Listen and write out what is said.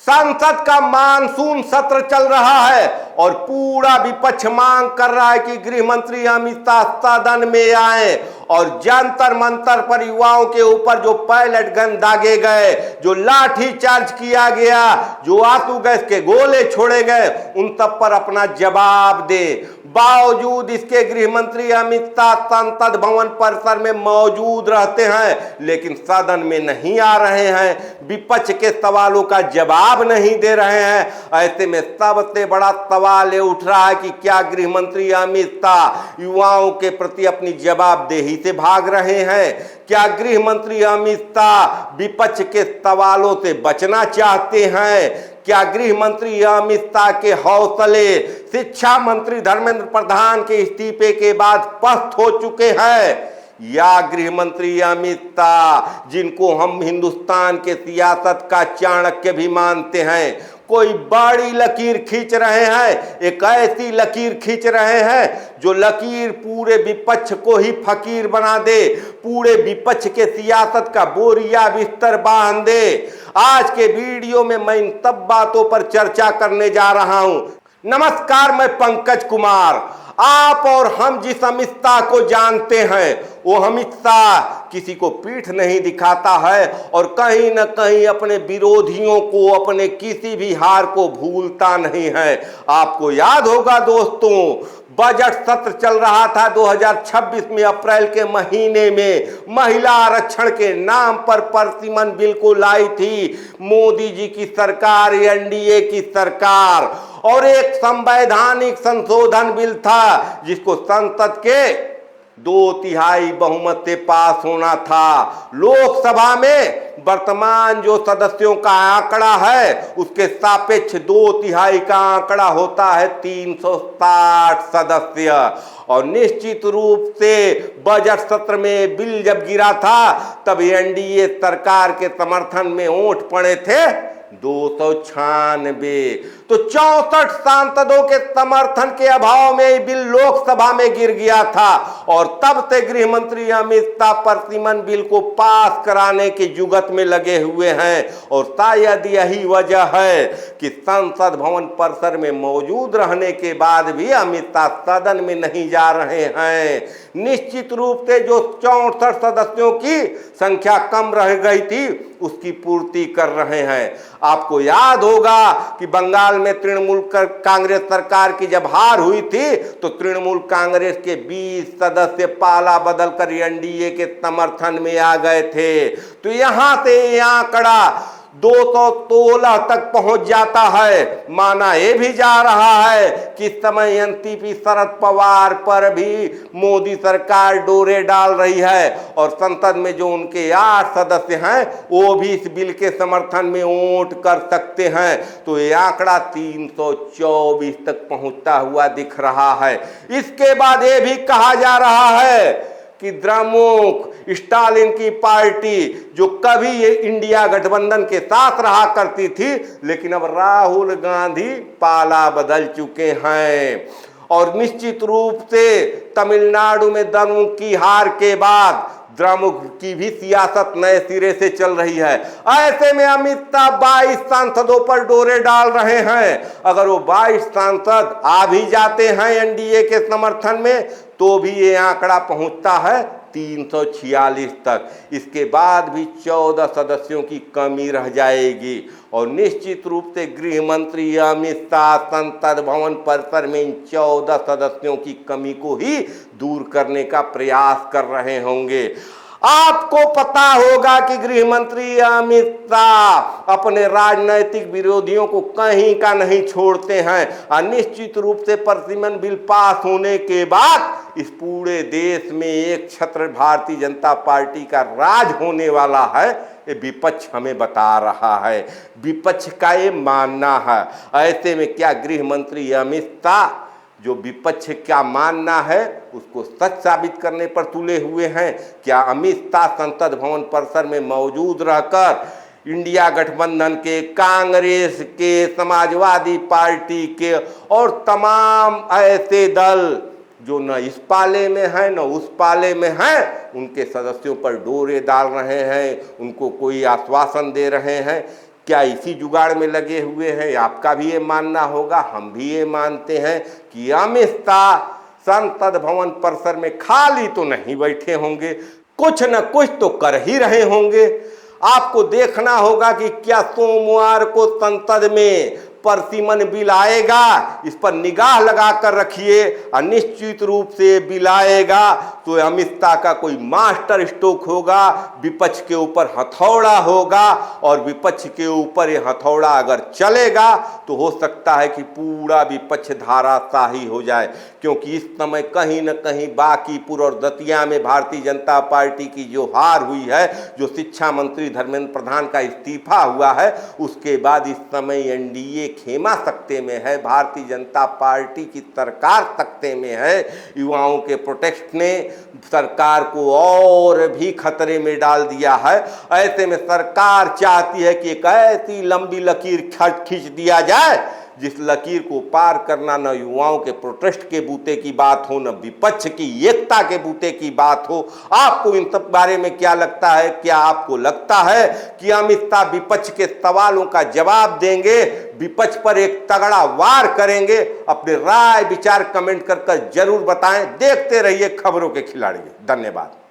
संसद का मानसून सत्र चल रहा है और पूरा विपक्ष मांग कर रहा है कि गृह मंत्री अमित शाह सदन में आए और जंतर मंतर पर युवाओं के ऊपर जो पैलेट गन दागे गए, जो लाठी चार्ज किया गया, जो आंसू गैस के गोले छोड़े गए, उन सब पर अपना जवाब दे। बावजूद इसके गृह मंत्री अमित शाह संसद भवन परिसर में मौजूद रहते हैं, लेकिन सदन में नहीं आ रहे हैं, विपक्ष के सवालों का जवाब नहीं दे रहे हैं। ऐसे में सबसे बड़ा सवाल ये उठ रहा है कि क्या गृह मंत्री अमित शाह युवाओं के प्रति अपनी जवाबदेही से भाग रहे हैं? क्या गृह मंत्री अमित शाह विपक्ष के सवालों से बचना चाहते हैं? क्या गृह मंत्री अमित शाह के हौसले शिक्षा मंत्री धर्मेंद्र प्रधान के इस्तीफे के बाद पस्त हो चुके हैं? या गृह मंत्री अमित शाह, जिनको हम हिंदुस्तान के सियासत का चाणक्य भी मानते हैं, कोई बड़ी लकीर खींच रहे हैं, एक ऐसी लकीर खींच रहे हैं जो लकीर पूरे विपक्ष को ही फकीर बना दे, पूरे विपक्ष के सियासत का बोरिया बिस्तर बांध दे। आज के वीडियो में मैं इन सब बातों पर चर्चा करने जा रहा हूं। नमस्कार, मैं पंकज कुमार। आप और हम जिस अमित शाह को जानते हैं, वो अमित शाह किसी को पीठ नहीं दिखाता है और कहीं न कहीं अपने विरोधियों को, अपने किसी भी हार को भूलता नहीं है। आपको याद होगा दोस्तों, बजट सत्र चल रहा था 2026 में, अप्रैल के महीने में महिला आरक्षण के नाम पर प्रतिमन बिल को लाई थी मोदी जी की सरकार, एनडीए की सरकार, और एक संवैधानिक संशोधन बिल था जिसको संसद के 2/3 बहुमत से पास होना था। लोकसभा में वर्तमान जो सदस्यों का आंकड़ा है उसके सापेक्ष 2/3 का आंकड़ा होता है 360 सदस्य। और निश्चित रूप से बजट सत्र में बिल जब गिरा था तब एनडीए सरकार के समर्थन में वोट पड़े थे 296। तो 64 सांसदों के समर्थन के अभाव में बिल लोकसभा में गिर गया था और तब से गृह मंत्री अमित शाह प्रतिमन बिल को पास कराने की जुगत में लगे हुए हैं। और शायद यही वजह है कि संसद भवन परिसर में मौजूद रहने के बाद भी अमित शाह सदन में नहीं जा रहे हैं। निश्चित रूप से जो 64 सदस्यों की संख्या कम रह गई थी उसकी पूर्ति कर रहे हैं। आपको याद होगा कि बंगाल में तृणमूल कांग्रेस सरकार की जब हार हुई थी तो तृणमूल कांग्रेस के 20 सदस्य पाला बदल कर एनडीए के समर्थन में आ गए थे। तो यहां से यह आंकड़ा 216 तक पहुंच जाता है। माना यह भी जा रहा है कि इस समय एनसीपी शरद पवार पर भी मोदी सरकार डोरे डाल रही है और संसद में जो उनके 8 सदस्य हैं वो भी इस बिल के समर्थन में वोट कर सकते हैं। तो ये आंकड़ा 324 तक पहुंचता हुआ दिख रहा है। इसके बाद ये भी कहा जा रहा है कि द्रमुक स्टालिन की पार्टी, जो कभी ये इंडिया गठबंधन के साथ रहा करती थी, लेकिन अब राहुल गांधी पाला बदल चुके हैं। और निश्चित रूप से तमिलनाडु में द्रमुक की हार के बाद द्रमुक की भी सियासत नए सिरे से चल रही है। ऐसे में अमित शाह 22 सांसदों पर डोरे डाल रहे हैं। अगर वो 22 सांसद आ भी जाते हैं एनडीए के समर्थन में तो भी ये आंकड़ा पहुंचता है 346 तक। इसके बाद भी 14 सदस्यों की कमी रह जाएगी और निश्चित रूप से गृह मंत्री अमित शाह संसद भवन परिसर में इन 14 सदस्यों की कमी को ही दूर करने का प्रयास कर रहे होंगे। आपको पता होगा कि गृह मंत्री अमित शाह अपने राजनैतिक विरोधियों को कहीं का नहीं छोड़ते हैं और निश्चित रूप से प्रतिमन बिल पास होने के बाद इस पूरे देश में एक छत्र भारतीय जनता पार्टी का राज होने वाला है। ये विपक्ष हमें बता रहा है, विपक्ष का ये मानना है। ऐसे में क्या गृह मंत्री अमित शाह जो विपक्ष का मानना है उसको सच साबित करने पर तुले हुए हैं? क्या अमित शाह संसद भवन परिसर में मौजूद रहकर इंडिया गठबंधन के, कांग्रेस के, समाजवादी पार्टी के और तमाम ऐसे दल जो न इस पाले में हैं न उस पाले में हैं, उनके सदस्यों पर डोरे डाल रहे हैं, उनको कोई आश्वासन दे रहे हैं? क्या इसी जुगाड़ में लगे हुए हैं? आपका भी ये मानना होगा, हम भी ये मानते हैं कि अमित शाह संसद भवन परिसर में खाली तो नहीं बैठे होंगे, कुछ न कुछ तो कर ही रहे होंगे। आपको देखना होगा कि क्या सोमवार को संसद में प्रतिमन बिल आएगा, इस पर निगाह लगाकर रखिए। और निश्चित रूप से बिल आएगा तो अमित शाह का कोई मास्टर स्ट्रोक होगा, विपक्ष के ऊपर हथौड़ा होगा, और विपक्ष के ऊपर ये हथौड़ा अगर चलेगा तो हो सकता है कि पूरा विपक्ष धाराशाही हो जाए। क्योंकि इस समय कहीं न कहीं बांकीपुर और दतिया में भारतीय जनता पार्टी की जो हार हुई है, जो शिक्षा मंत्री धर्मेंद्र प्रधान का इस्तीफा हुआ है, उसके बाद इस समय एनडीए खेमा सकते में है, भारतीय जनता पार्टी की सरकार सकते में है। युवाओं के प्रोटेस्ट ने सरकार को और भी खतरे में डाल दिया है। ऐसे में सरकार चाहती है कि एक ऐसी लंबी लकीर खींच दिया जाए जिस लकीर को पार करना न युवाओं के प्रोटेस्ट के बूते की बात हो, न विपक्ष की एकता के बूते की बात हो। आपको इन सब बारे में क्या लगता है? क्या आपको लगता है कि अमित शाह विपक्ष के सवालों का जवाब देंगे, विपक्ष पर एक तगड़ा वार करेंगे? अपने राय विचार कमेंट कर जरूर बताएं। देखते रहिए खबरों के खिलाड़ी। धन्यवाद।